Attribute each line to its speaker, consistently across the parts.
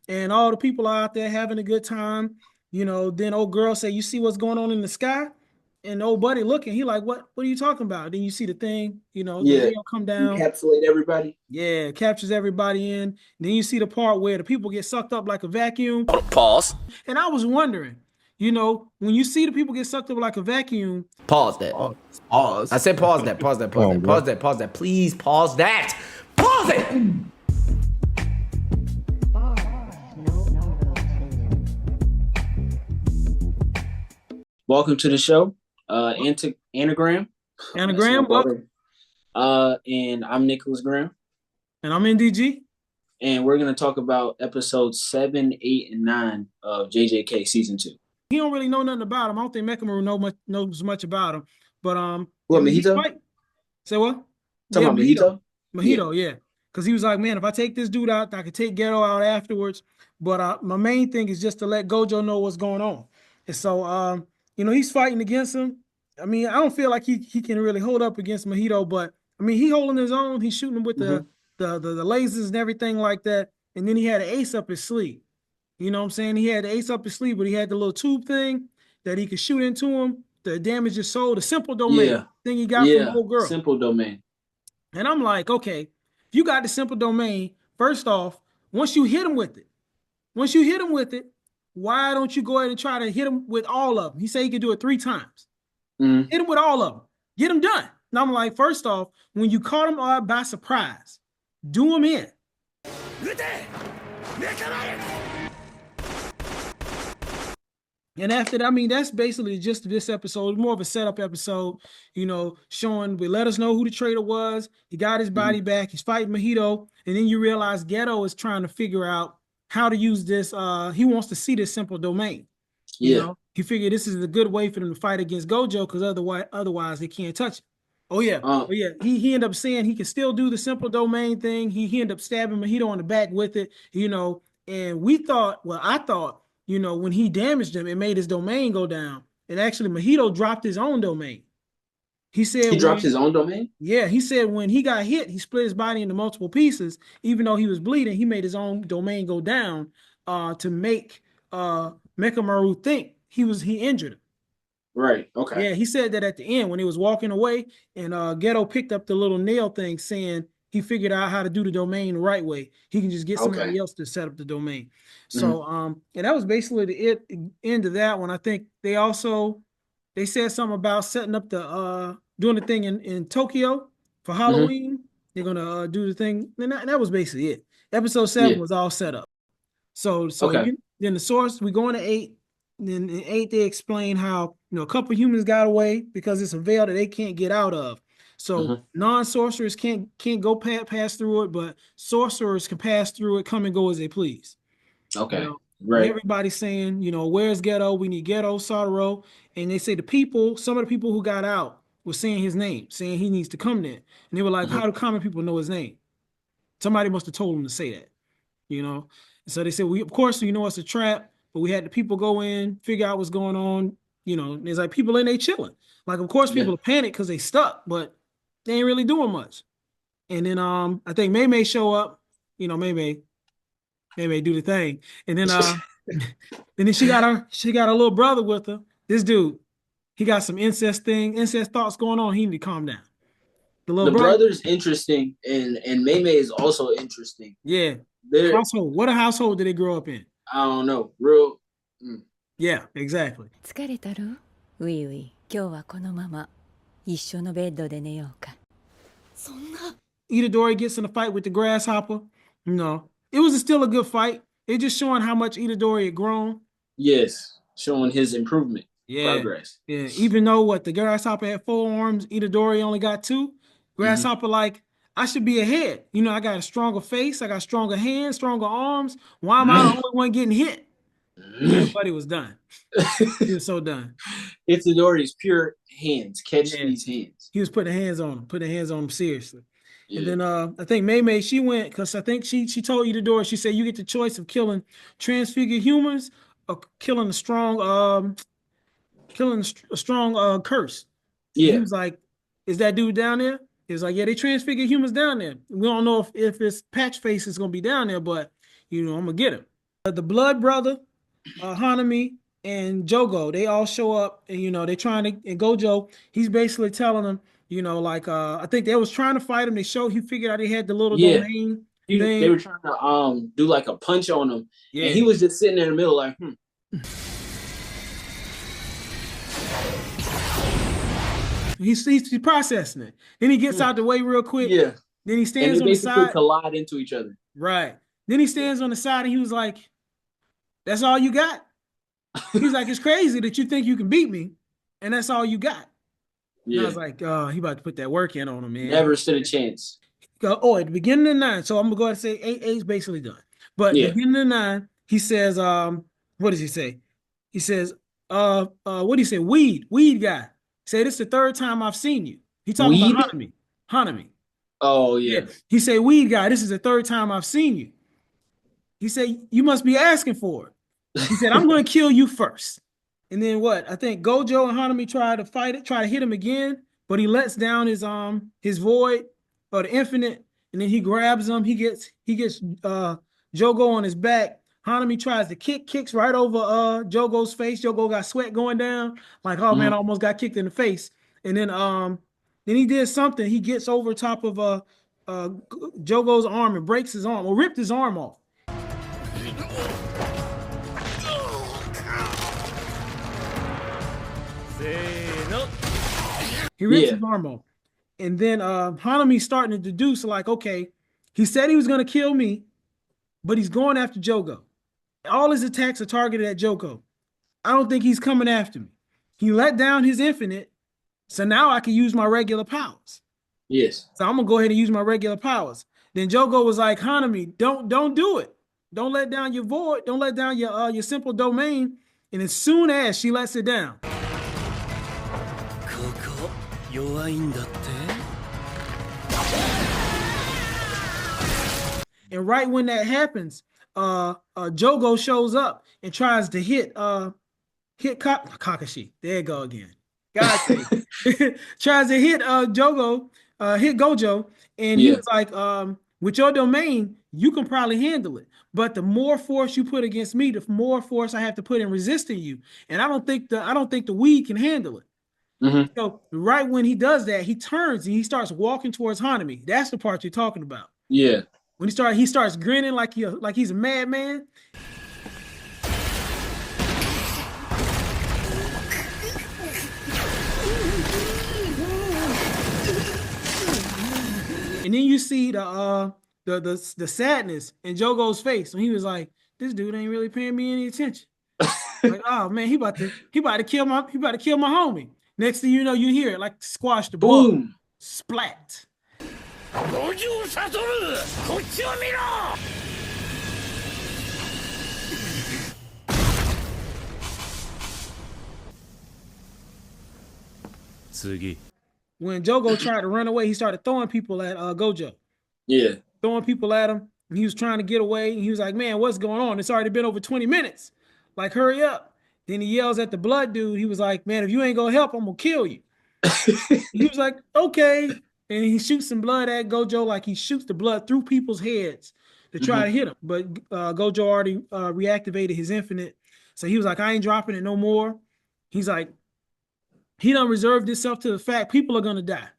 Speaker 1: and all the people are out there having a good time. Then old girl say, "You see what's going on in the sky?" And old buddy looking, he like, "What are you talking about?" Then you see the thing, the
Speaker 2: Yeah.
Speaker 1: veil come down.
Speaker 2: Encapsulate everybody.
Speaker 1: Yeah, captures everybody in. Then you see the part where the people get sucked up like a vacuum.
Speaker 3: Pause.
Speaker 1: And I was wondering, when you see the people get sucked up like a vacuum,
Speaker 3: Pause that.
Speaker 2: Pause. Pause.
Speaker 3: I said pause that. Pause that. Pause
Speaker 4: Oh,
Speaker 3: that.
Speaker 4: bro.
Speaker 3: Pause that. Pause that. Please pause that. Pause it.
Speaker 2: Welcome to the show. Anagram.
Speaker 1: anagram, welcome.
Speaker 2: And I'm Nicholas Graham.
Speaker 1: And I'm NDG.
Speaker 2: And we're gonna talk about episodes 7, 8, and 9 of JJK season 2.
Speaker 1: He don't really know nothing about him. I don't think Mekamaru knows much about him. But
Speaker 2: What,
Speaker 1: he's
Speaker 2: Mojito?
Speaker 1: fight. Say what?
Speaker 2: Talking about Mojito?
Speaker 1: Mojito, yeah. Because he was like, man, if I take this dude out, I could take Ghetto out afterwards. But my main thing is just to let Gojo know what's going on. And so he's fighting against him. I mean, I don't feel like he can really hold up against Mojito, but I mean, he holding his own. He's shooting him with the lasers and everything like that. And then he had an ace up his sleeve. You know what I'm saying? He had the ace up his sleeve, but he had the little tube thing that he could shoot into him to damage his soul, the simple domain thing he got from the old girl.
Speaker 2: Simple domain.
Speaker 1: And I'm like, okay, if you got the simple domain, first off, once you hit him with it, why don't you go ahead and try to hit him with all of them? He said he could do it 3 times.
Speaker 2: Mm-hmm.
Speaker 1: Hit him with all of them. Get him done. And I'm like, first off, when you caught him by surprise, do him in. And after that, I mean, that's basically just this episode. More of a setup episode, showing, let us know who the traitor was. He got his body back. He's fighting Mojito. And then you realize Ghetto is trying to figure out how to use this. He wants to see this simple domain. He figured this is a good way for them to fight against Gojo because otherwise they can't touch it. Oh yeah. He ended up saying he can still do the simple domain thing. He ended up stabbing Mojito on the back with it, and I thought, when he damaged him, it made his domain go down. And actually, Mojito dropped his own domain. He said
Speaker 2: he dropped his own domain?
Speaker 1: Yeah, he said when he got hit, he split his body into multiple pieces. Even though he was bleeding, he made his own domain go down to make Mekamaru think he injured him.
Speaker 2: Right, okay.
Speaker 1: Yeah, he said that at the end when he was walking away, and Ghetto picked up the little nail thing saying he figured out how to do the domain the right way. He can just get somebody else to set up the domain. So, and that was basically the end of that one. I think they said something about setting up doing the thing in Tokyo for Halloween. They're gonna do the thing, and that was basically it. Episode 7 was all set up. So then the source, we go into 8. Then in 8 they explain how a couple humans got away because it's a veil that they can't get out of. So non-sorcerers can't go pass through it, but sorcerers can pass through it, come and go as they please.
Speaker 2: Okay. Right.
Speaker 1: And everybody's saying, where's Ghetto? We need Ghetto, Satoru. And they say some of the people who got out were saying his name, saying he needs to come there. And they were like, how do common people know his name? Somebody must have told them to say that, And so they said, of course, it's a trap, but we had the people go in, figure out what's going on. There's like people in there chilling. Like, of course, people are panicked because they stuck, but they ain't really doing much. And then I think May show up, May do the thing. And then then she got a little brother with her. This dude, he got some incest thoughts going on. He need to calm down.
Speaker 2: The brother's interesting, and May is also interesting.
Speaker 1: Yeah. Household. What a household did they grow up in?
Speaker 2: I don't know. Real.
Speaker 1: Yeah, exactly.
Speaker 5: 疲れたろういうい今日はこのまま一緒のベッドで寝ようかそんな
Speaker 1: Itadori gets in a fight with the grasshopper. It was still a good fight. It just showing how much Itadori had grown.
Speaker 2: Yes, showing his improvement, progress.
Speaker 1: Yeah, even though the grasshopper had 4 arms, Itadori only got 2. Grasshopper like, I should be ahead. I got a stronger face. I got stronger hands, stronger arms. Why am I the only one getting hit? Everybody was done. He was so done.
Speaker 2: Itadori's pure hands. Catch these hands.
Speaker 1: He was putting hands on him seriously. Yeah. And then I think May she went because I think she told Itadori, she said you get the choice of killing transfigured humans or killing a strong curse. Yeah. He was like, is that dude down there? He was like, yeah, they transfigured humans down there. We don't know if his patch face is gonna be down there, but I'm gonna get him. The blood brother, Hanami, and Jogo, they all show up, and they're trying to. And Gojo, he's basically telling them, like I think they was trying to fight him. He figured out he had the little
Speaker 2: Yeah.
Speaker 1: domain
Speaker 2: They
Speaker 1: thing.
Speaker 2: were trying to do like a punch on him, and he
Speaker 1: Yeah.
Speaker 2: was just sitting there in the middle, like,
Speaker 1: He's processing it. Then he gets out the way real quick.
Speaker 2: Yeah.
Speaker 1: Then he
Speaker 2: And
Speaker 1: stands
Speaker 2: they
Speaker 1: on the
Speaker 2: basically
Speaker 1: side.
Speaker 2: collide into each other.
Speaker 1: Right. Then he stands on the side and he was like, "That's all you got?" He's like, "It's crazy that you think you can beat me, and that's all you got." And I was like, "Oh, he about to put that work in on him, man."
Speaker 2: Never stood a chance.
Speaker 1: At the beginning of 9. So I'm gonna go ahead and say 8's basically done. But
Speaker 2: Yeah.
Speaker 1: beginning of 9, he says, what does he say? He says, what do you say? Weed guy. Say, "This is the third time I've seen you." He talking
Speaker 2: Weed?
Speaker 1: about Hanami.
Speaker 2: Oh, yeah.
Speaker 1: He said, "Weed guy, this is the third time I've seen you." He said, "You must be asking for it." He said, "I'm going to kill you first." And then what? I think Gojo and Hanami try to hit him again, but he lets down his void or the infinite, and then he grabs him. He gets Jogo on his back. Hanami tries to kicks right over Jogo's face. Jogo got sweat going down, like, oh man, I almost got kicked in the face. And then he did something. He gets over top of Jogo's arm and breaks his arm or ripped his arm off. He rips his arm off. And then Hanami's starting to deduce, like, okay, he said he was going to kill me, but he's going after Jogo. All his attacks are targeted at Jogo. I don't think he's coming after me. He let down his infinite, so now I can use my regular powers.
Speaker 2: Yes.
Speaker 1: So I'm going to go ahead and use my regular powers. Then Jogo was like, "Hanami, don't do it. Don't let down your void. Don't let down your simple domain." And as soon as she lets it down, and right when that happens, Jogo shows up and tries to hit Kakashi. There you go again. God tries to hit hit Gojo, and he was like, "With your domain, you can probably handle it. But the more force you put against me, the more force I have to put in resisting you. And I don't think the weed can handle it." So right when he does that, he turns and he starts walking towards Hanami. That's the part you're talking about.
Speaker 2: Yeah.
Speaker 1: When he starts grinning like he's a madman. And then you see the sadness in Jogo's face when he was like, "This dude ain't really paying me any attention." Like, oh man, he about to kill my homie. Next thing you know, you hear it like squash the ball.
Speaker 2: Boom.
Speaker 1: Splat. When Jogo tried to run away, he started throwing people at Gojo.
Speaker 2: Yeah.
Speaker 1: Throwing people at him. And he was trying to get away. And he was like, "Man, what's going on? It's already been over 20 minutes. Like, hurry up." Then he yells at the blood dude. He was like, "Man, if you ain't gonna help, I'm gonna kill you." He was like, "Okay." And he shoots some blood at Gojo, like he shoots the blood through people's heads to try to hit him. But Gojo already reactivated his infinite. So he was like, "I ain't dropping it no more." He's like, he done reserved himself to the fact people are gonna die.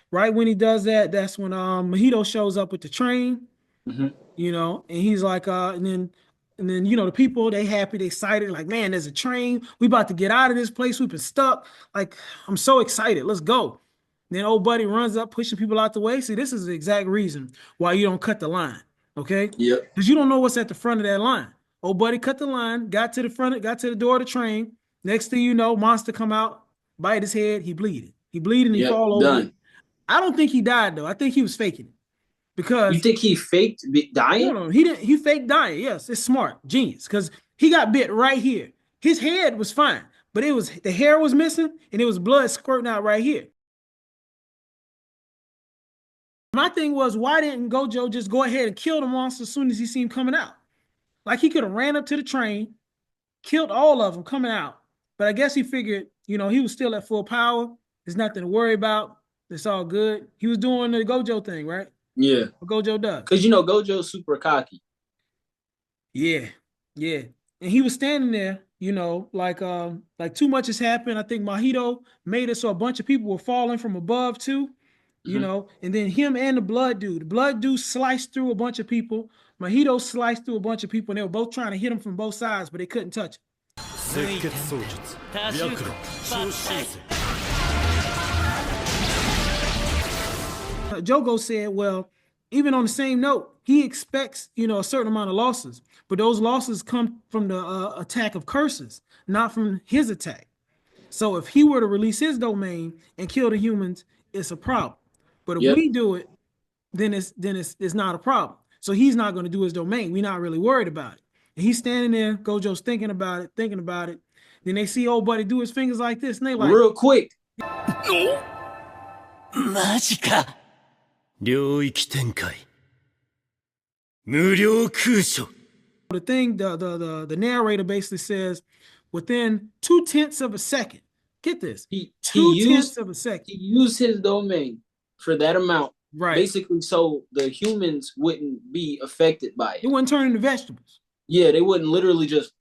Speaker 1: Right when he does that, that's when Mahito shows up with the train, and he's like, and then the people, they happy, they excited, like, "Man, there's a train. We about to get out of this place. We've been stuck. Like, I'm so excited. Let's go." And then old buddy runs up, pushing people out the way. See, this is the exact reason why you don't cut the line, okay?
Speaker 2: Yep.
Speaker 1: Because you don't know what's at the front of that line. Old buddy cut the line, got to the door of the train. Next thing you know, monster come out, bite his head, he bleeding. He fall over.
Speaker 2: Done.
Speaker 1: I don't think he died though. I think he was faking it. Because
Speaker 2: you think he faked dying?
Speaker 1: No, he didn't. He faked dying. Yes, it's smart, genius. Because he got bit right here. His head was fine, but the hair was missing, and it was blood squirting out right here. My thing was, why didn't Gojo just go ahead and kill the monster as soon as he seen him coming out? Like, he could have ran up to the train, killed all of them coming out. But I guess he figured, he was still at full power. There's nothing to worry about. It's all good. He was doing the Gojo thing, right?
Speaker 2: Yeah.
Speaker 1: What Gojo does.
Speaker 2: Because Gojo's super cocky.
Speaker 1: Yeah. Yeah. And he was standing there, like too much has happened. I think Mahito made it so a bunch of people were falling from above too, and then him and the blood dude sliced through a bunch of people. Mahito sliced through a bunch of people, and they were both trying to hit him from both sides, but they couldn't touch him. Jogo said, well, even on the same note, he expects, a certain amount of losses, but those losses come from the attack of curses, not from his attack. So if he were to release his domain and kill the humans, it's a problem. But if we do it, then it's not a problem. So he's not going to do his domain. We're not really worried about it. And he's standing there, Gojo's thinking about it. Then they see old buddy do his fingers like this, and they like,
Speaker 2: real quick.
Speaker 3: マジか。領域展開。無料空所。
Speaker 1: The thing, the narrator basically says, within 0.2 of a second. Get this. 0.2 of a second.
Speaker 2: He used his domain for that amount.
Speaker 1: Right.
Speaker 2: Basically, so the humans wouldn't be affected by it.
Speaker 1: It wouldn't turn into vegetables.
Speaker 2: Yeah, they wouldn't literally just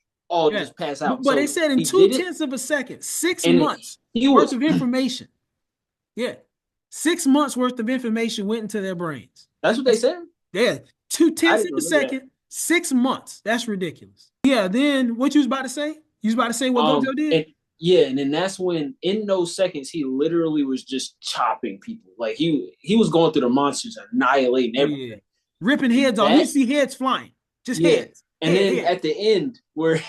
Speaker 2: just pass out.
Speaker 1: But so they said in 0.2 of a second, 6 months worth of information. Yeah. 6 months worth of information went into their brains.
Speaker 2: That's what they said?
Speaker 1: Yeah. 0.2 of a second, 6 months. That's ridiculous. Yeah, then what you was about to say? You was about to say what Gojo did?
Speaker 2: And then that's when, in those seconds, he literally was just chopping people. Like, he was going through the monsters, annihilating everything. Yeah.
Speaker 1: Ripping heads off. You see heads flying. Just heads.
Speaker 2: And then at the end, where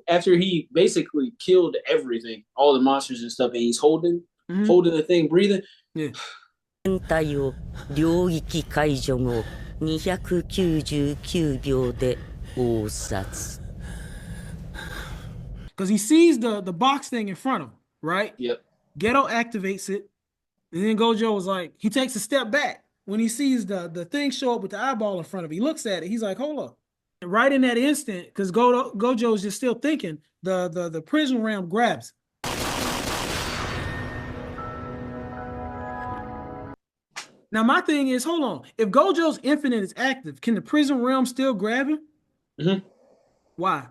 Speaker 2: after he basically killed everything, all the monsters and stuff, and he's holding the thing, breathing.
Speaker 1: Yeah.
Speaker 5: 全体を領域解除後299秒で応殺
Speaker 1: Because he sees the box thing in front of him, right?
Speaker 2: Yep.
Speaker 1: Geto activates it, and then Gojo was like, he takes a step back when he sees the thing show up with the eyeball in front of him. He looks at it, he's like, hold up. And right in that instant, because Gojo is just still thinking, the prison realm grabs him. Now, my thing is, hold on. If Gojo's infinite is active, can the prison realm still grab him?
Speaker 2: Mm-hmm.
Speaker 1: Why?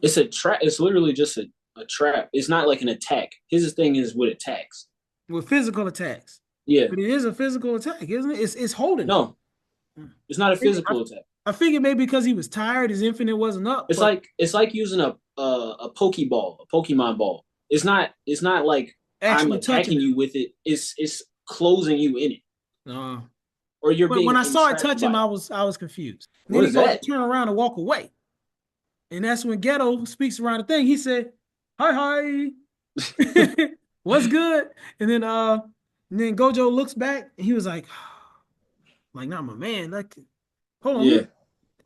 Speaker 2: It's a trap. It's literally just a trap. It's not like an attack. His thing is with attacks.
Speaker 1: With physical attacks.
Speaker 2: Yeah.
Speaker 1: But it is a physical attack, isn't it? It's holding.
Speaker 2: No. It's not a physical attack. I
Speaker 1: figured maybe because he was tired, his infinite wasn't up.
Speaker 2: It's like using a Pokeball, a Pokemon ball. It's not like I'm attacking you with it. It's closing you in it. Or you're being.
Speaker 1: When I saw it touch him, I was confused. Then he goes to turn around and walk away. And that's when Geto speaks around the thing. He said, hi. What's good? And then Gojo looks back and he was like, not my man. Like, hold on.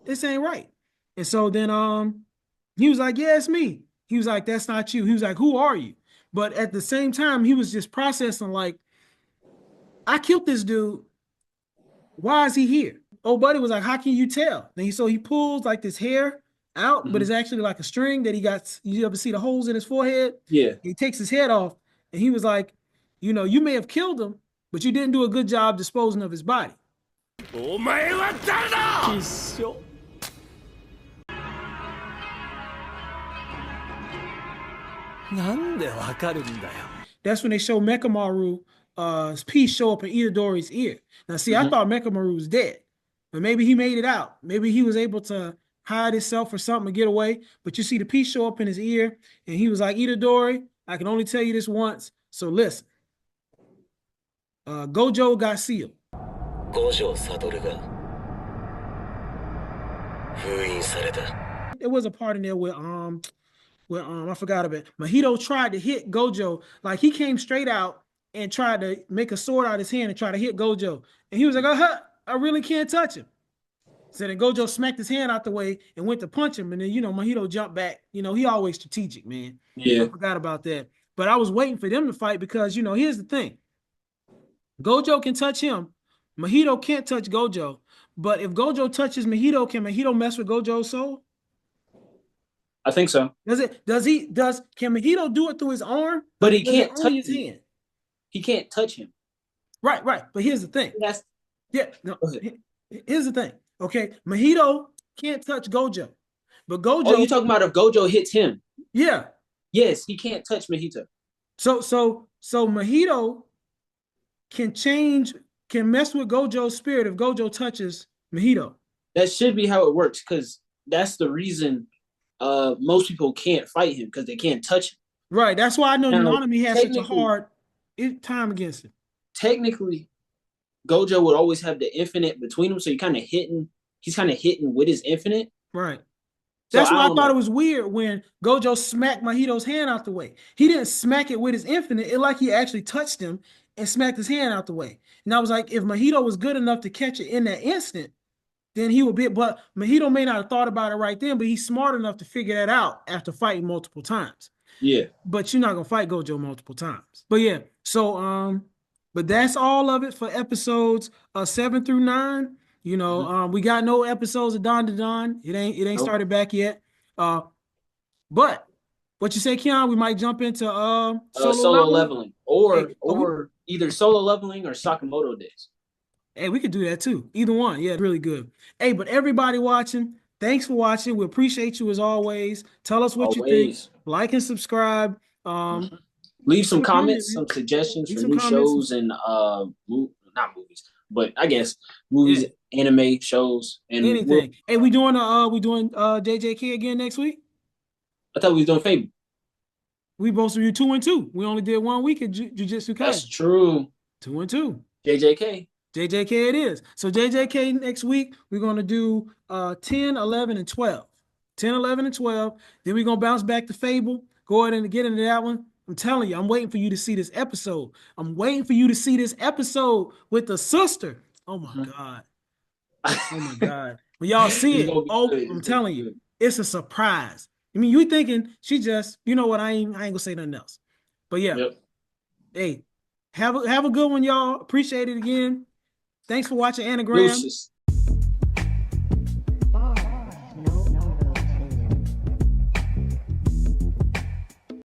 Speaker 1: This ain't right. And so then he was like, yeah, it's me. He was like, that's not you. He was like, who are you? But at the same time, he was just processing like, I killed this dude. Why is he here? Oh, buddy was like, how can you tell? And so he pulls like this hair out, but it's actually like a string that he got. You ever see the holes in his forehead?
Speaker 2: Yeah.
Speaker 1: He takes his head off, and he was like, you may have killed him, but you didn't do a good job disposing of his body. That's when they show Mechamaru's piece show up in Itadori's ear. Now, see, I thought Mechamaru was dead, but maybe he made it out. Maybe he was able to hide himself or something to get away. But you see the piece show up in his ear, and he was like, Itadori, I can only tell you this once, so listen. Gojo got sealed. There was a part in there where I forgot about it. Mahito tried to hit Gojo. Like, he came straight out and tried to make a sword out of his hand and try to hit Gojo. And he was like, I really can't touch him. So then Gojo smacked his hand out the way and went to punch him. And then, Mahito jumped back. He always strategic, man.
Speaker 2: Yeah.
Speaker 1: I forgot about that. But I was waiting for them to fight because, here's the thing. Gojo can touch him. Mahito can't touch Gojo. But if Gojo touches Mahito, can Mahito mess with Gojo's soul?
Speaker 2: I think so.
Speaker 1: Can Mahito do it through his arm?
Speaker 2: But he can't touch
Speaker 1: his hand.
Speaker 2: He can't touch him.
Speaker 1: Right. But here's the thing. Here's the thing. Okay, Mahito can't touch Gojo. But Gojo.
Speaker 2: Oh, you talking about if Gojo hits him?
Speaker 1: Yeah.
Speaker 2: Yes, he can't touch Mahito.
Speaker 1: So Mahito can mess with Gojo's spirit if Gojo touches Mahito.
Speaker 2: That should be how it works, because that's the reason most people can't fight him, because they can't touch him.
Speaker 1: Right. That's why I know Nanami has such a hard time against him.
Speaker 2: Technically, Gojo would always have the infinite between them, so he's kind of hitting with his infinite.
Speaker 1: Right. That's why I thought it was weird when Gojo smacked Mahito's hand out the way. He didn't smack it with his infinite. It like he actually touched him and smacked his hand out the way. And I was like, if Mahito was good enough to catch it in that instant, then he would be. But Mahito may not have thought about it right then, but he's smart enough to figure that out after fighting multiple times.
Speaker 2: Yeah.
Speaker 1: But you're not gonna fight Gojo multiple times. But yeah, so but that's all of it for episodes 7 through 9. You know, we got no episodes of Don to Don. It ain't started back yet. But what you say, Keon? We might jump into
Speaker 2: solo leveling. Or either solo leveling or Sakamoto days.
Speaker 1: Hey, we could do that too. Either one. Yeah, really good. Hey, but everybody watching, thanks for watching. We appreciate you as always. Tell us what you think. Like and subscribe.
Speaker 2: Leave some comments, some suggestions for new shows and not movies, but I guess movies, anime shows, and
Speaker 1: anything. Hey, we doing JJK again next week?
Speaker 2: I thought we was doing Fable.
Speaker 1: We both do 2 and 2. We only did 1 week at Jujutsu Kaisen.
Speaker 2: That's true.
Speaker 1: 2 and 2.
Speaker 2: JJK
Speaker 1: it is. So JJK next week, we're going to do 10, 11, and 12. 10, 11, and 12. Then we're going to bounce back to Fable. Go ahead and get into that one. I'm telling you, I'm waiting for you to see this episode. I'm waiting for you to see this episode with the sister. Oh, my God. Oh, my God. When y'all see it, I'm telling you, it's a surprise. I mean, you thinking she just, you know what, I ain't going to say nothing else. But, yeah. Yep. Hey, have a good one, y'all. Appreciate it again. Thanks for watching Anagram.